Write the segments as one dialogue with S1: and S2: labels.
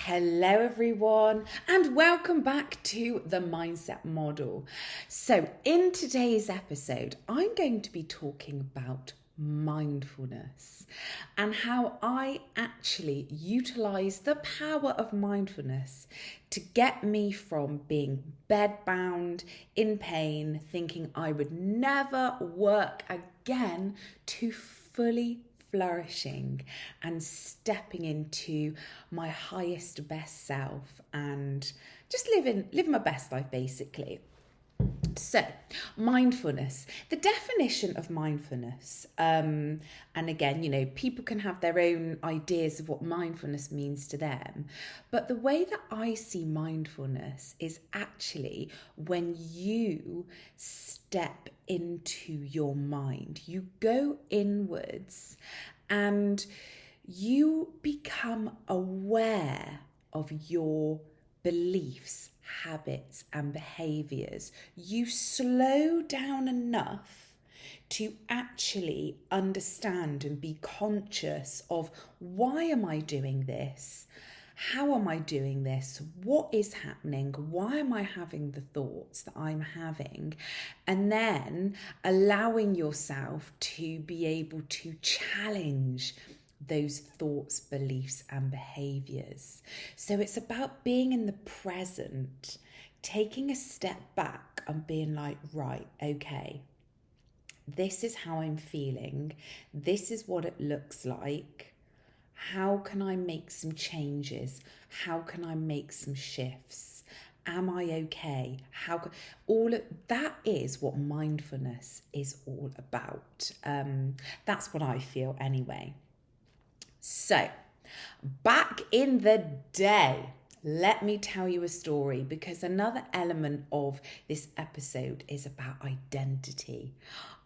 S1: Hello, everyone, and welcome back to the Mindset Model. So, in today's episode, I'm going to be talking about mindfulness and how I actually utilize the power of mindfulness to get me from being bedbound, in pain, thinking I would never work again, to fully flourishing and stepping into my highest best self and just living my best life, basically. So, mindfulness, the definition of mindfulness, and again, people can have their own ideas of what mindfulness means to them, but the way that I see mindfulness is actually when you step into your mind, you go inwards and you become aware of your beliefs, habits, and behaviors. You slow down enough to actually understand and be conscious of, why am I doing this? How am I doing this? What is happening? Why am I having the thoughts that I'm having? And then allowing yourself to be able to challenge those thoughts, beliefs, and behaviors. So it's about being in the present, taking a step back and being like, right, okay, this is how I'm feeling. This is what it looks like. How can I make some changes? How can I make some shifts? Am I okay? All of that is what mindfulness is all about. That's what I feel anyway. So, back in the day, let me tell you a story, because another element of this episode is about identity.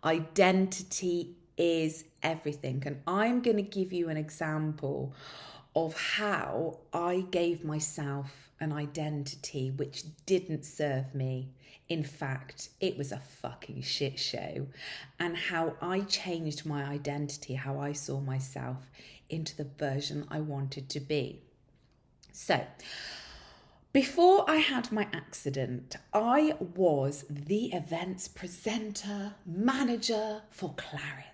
S1: Identity is everything. And I'm going to give you an example of how I gave myself an identity which didn't serve me. In fact, it was a fucking shit show. And how I changed my identity, how I saw myself into the version I wanted to be. So, before I had my accident, I was the events presenter, manager for Clarion.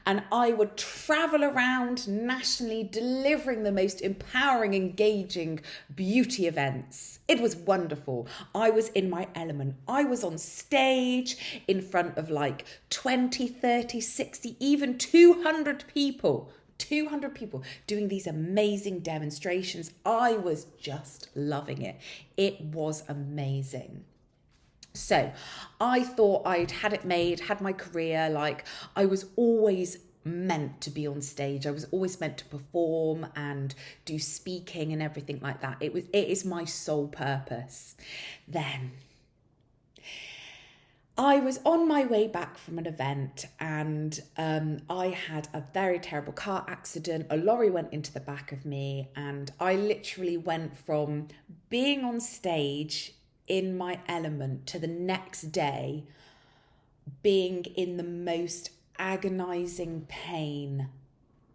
S1: And I would travel around nationally delivering the most empowering, engaging beauty events. It was wonderful. I was in my element. I was on stage in front of like 20, 30, 60, even 200 people. 200 people doing these amazing demonstrations. I was just loving it. It was amazing. So I thought I'd had it made, had my career. Like, I was always meant to be on stage. I was always meant to perform and do speaking and everything like that. It is my sole purpose. Then I was on my way back from an event and I had a very terrible car accident. A lorry went into the back of me and I literally went from being on stage in my element to the next day being in the most agonizing pain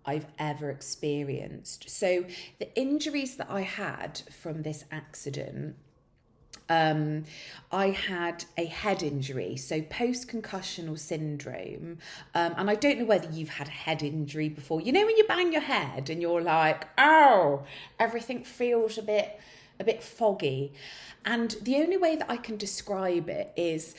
S1: I've ever experienced. So the injuries that I had from this accident, I had a head injury, so post-concussional syndrome, and I don't know whether you've had a head injury before. You know when you bang your head and you're like, oh, everything feels a bit foggy. And the only way that I can describe it is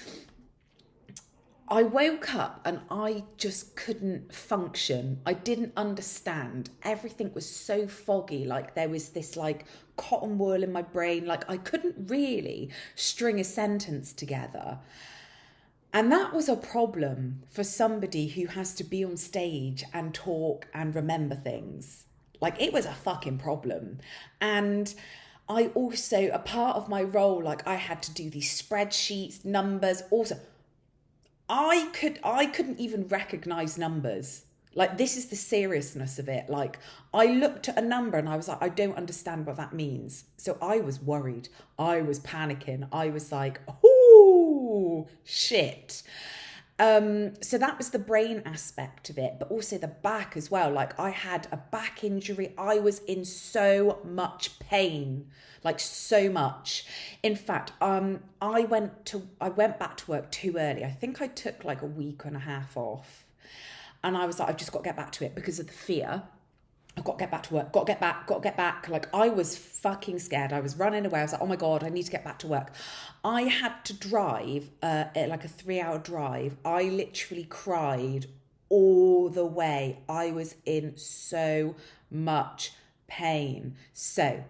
S1: I woke up and I just couldn't function. I didn't understand. Everything was so foggy. Like there was this like cotton wool in my brain. Like I couldn't really string a sentence together. And that was a problem for somebody who has to be on stage and talk and remember things. Like it was a fucking problem. And I also, a part of my role, like I had to do these spreadsheets, numbers. Also, I couldn't even recognize numbers. Like, this is the seriousness of it. Like, I looked at a number and I was like, I don't understand what that means. So I was worried. I was panicking. I was like, oh, shit. So that was the brain aspect of it, but also the back as well. Like I had a back injury. I was in so much pain, like so much. In fact, I went back to work too early. I think I took like a week and a half off, and I was like, I've just got to get back to it because of the fear. I've got to get back to work, got to get back. Like I was fucking scared. I was running away. I was like, oh my God, I need to get back to work. I had to drive like a 3-hour drive. I literally cried all the way. I was in so much pain. So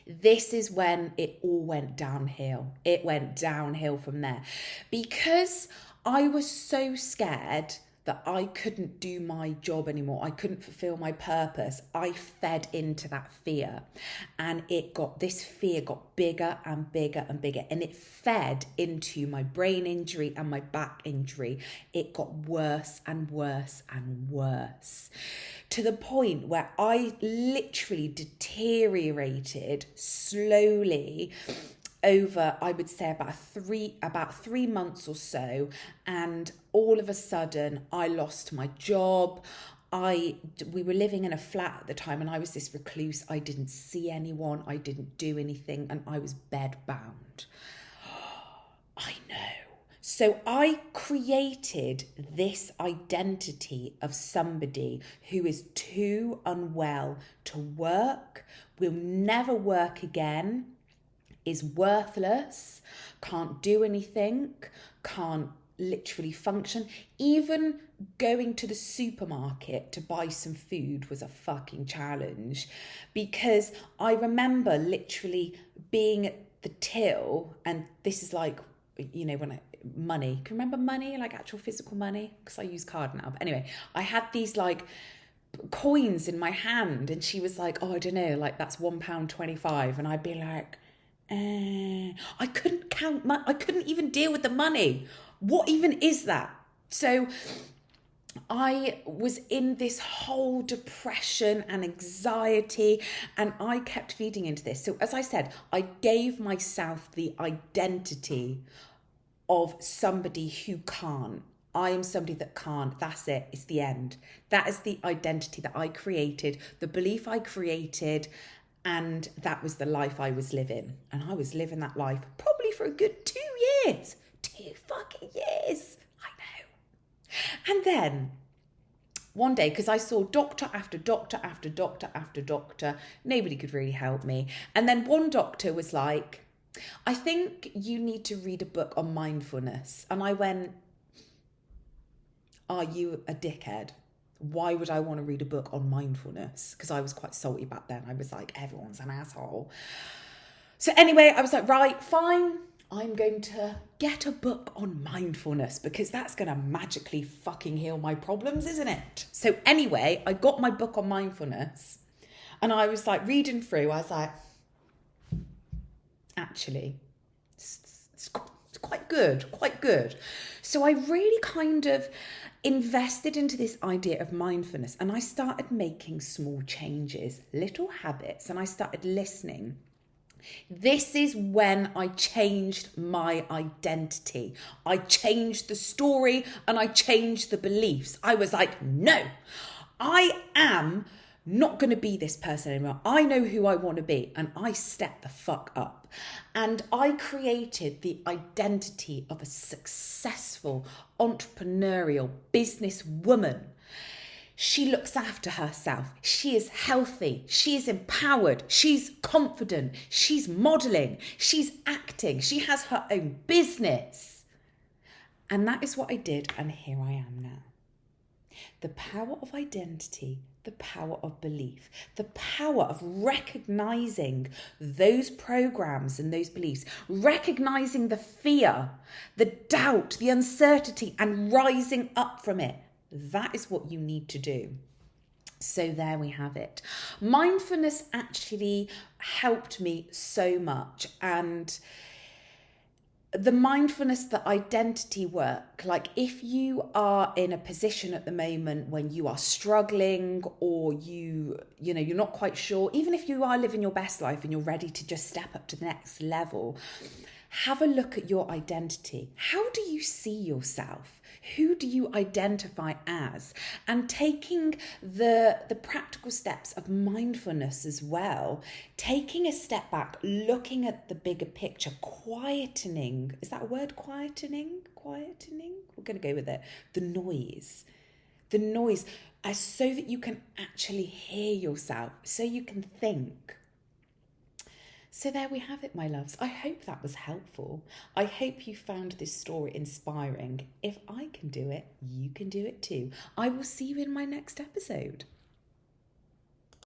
S1: this is when it all went downhill. It went downhill from there because I was so scared that I couldn't do my job anymore. I couldn't fulfill my purpose. I fed into that fear, and this fear got bigger and bigger and bigger, and it fed into my brain injury and my back injury. It got worse and worse and worse, to the point where I literally deteriorated slowly over, I would say, about three months or so, and all of a sudden I lost my job. We were living in a flat at the time, and I was this recluse. I didn't see anyone, I didn't do anything, and I was bedbound. I know. So I created this identity of somebody who is too unwell to work, will never work again, is worthless, can't do anything, can't literally function. Even going to the supermarket to buy some food was a fucking challenge, because I remember literally being at the till, and this is like, you know, money. Can you remember money, like actual physical money? Because I use card now. But anyway, I had these like coins in my hand, and she was like, oh, I don't know, like that's £1.25. And I'd be like, I couldn't count I couldn't even deal with the money. What even is that? So I was in this whole depression and anxiety, and I kept feeding into this. So as I said, I gave myself the identity of somebody who can't. I am somebody that can't. That's it. It's the end. That is the identity that I created, the belief I created. And that was the life I was living. And I was living that life probably for a good 2 years. 2 fucking years. I know. And then one day, because I saw doctor after doctor after doctor after doctor, nobody could really help me. And then one doctor was like, I think you need to read a book on mindfulness. And I went, are you a dickhead? Why would I want to read a book on mindfulness? Because I was quite salty back then. I was like, everyone's an asshole. So anyway, I was like, right, fine. I'm going to get a book on mindfulness, because that's going to magically fucking heal my problems, isn't it? So anyway, I got my book on mindfulness, and I was like reading through. I was like, actually, it's quite good. So I really kind of invested into this idea of mindfulness, and I started making small changes, little habits, and I started listening. This is when I changed my identity. I changed the story, and I changed the beliefs. I was like, no, I am not going to be this person anymore. I know who I want to be, and I stepped the fuck up. And I created the identity of a successful, entrepreneurial businesswoman. She looks after herself. She is healthy. She is empowered. She's confident. She's modeling. She's acting. She has her own business. And that is what I did, and here I am now. The power of identity, the power of belief, the power of recognizing those programs and those beliefs, recognizing the fear, the doubt, the uncertainty, and rising up from it. That is what you need to do. So there we have it. Mindfulness actually helped me so much, and the mindfulness, the identity work, like if you are in a position at the moment when you are struggling, or you're not quite sure, even if you are living your best life and you're ready to just step up to the next level, have a look at your identity. How do you see yourself? Who do you identify as? And taking the practical steps of mindfulness as well, taking a step back, looking at the bigger picture, quietening. Is that a word? Quietening? We're going to go with it. The noise, so that you can actually hear yourself, so you can think. So there we have it, my loves. I hope that was helpful. I hope you found this story inspiring. If I can do it, you can do it too. I will see you in my next episode.